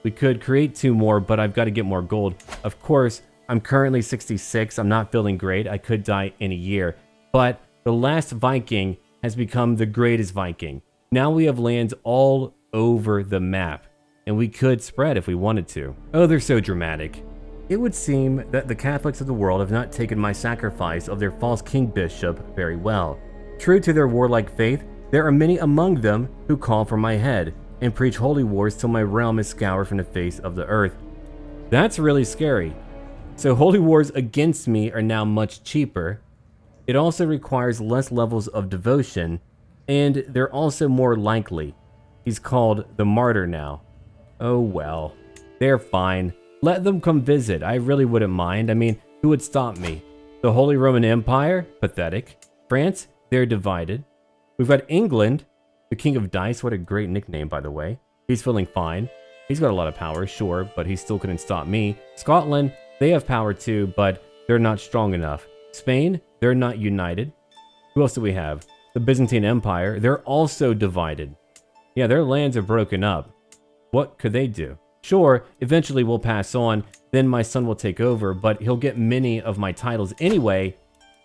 We could create 2 more, but I've got to get more gold. Of course, I'm currently 66. I'm not feeling great. I could die in a year. But the last Viking has become the greatest Viking. Now we have lands all over the map, and we could spread if we wanted to. Oh, they're so dramatic. It would seem that the Catholics of the world have not taken my sacrifice of their false king bishop very well. True to their warlike faith, there are many among them who call for my head and preach holy wars till my realm is scoured from the face of the earth. That's really scary. So holy wars against me are now much cheaper. It also requires less levels of devotion, and they're also more likely. He's called the martyr now. Oh well, they're fine. Let them come visit. I really wouldn't mind. I mean, who would stop me? The Holy Roman Empire? Pathetic. France? They're divided. We've got England, the King of Dice. What a great nickname, by the way. He's feeling fine. He's got a lot of power, sure, but he still couldn't stop me. Scotland, they have power too, but they're not strong enough. Spain, they're not united. Who else do we have? The Byzantine Empire, they're also divided. Yeah, their lands are broken up. What could they do? Sure, eventually we'll pass on, then my son will take over, but he'll get many of my titles anyway.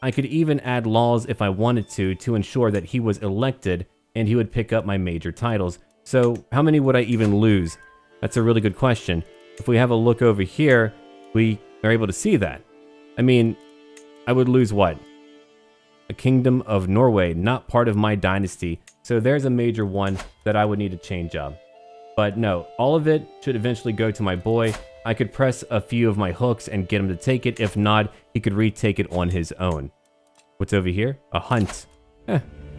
I could even add laws if I wanted to ensure that he was elected and he would pick up my major titles. So how many would I even lose? That's a really good question. If we have a look over here, we are able to see that. I mean, I would lose what? A kingdom of Norway, not part of my dynasty. So there's a major one that I would need to change up. But no, all of it should eventually go to my boy. I could press a few of my hooks and get him to take it. If not, he could retake it on his own. What's over here? A hunt.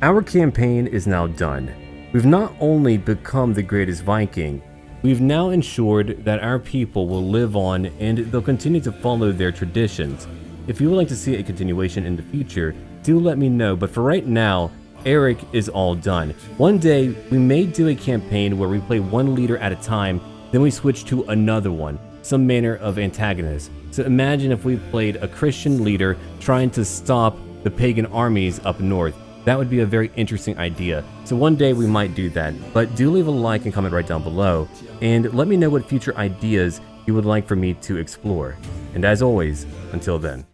Our campaign is now done. We've not only become the greatest Viking, we've now ensured that our people will live on and they'll continue to follow their traditions. If you would like to see a continuation in the future, do let me know, but for right now, Erik is all done. One day, we may do a campaign where we play one leader at a time, then we switch to another one, some manner of antagonist. So imagine if we played a Christian leader trying to stop the pagan armies up north. That would be a very interesting idea. So one day we might do that, but do leave a like and comment right down below, and let me know what future ideas you would like for me to explore. And as always, until then.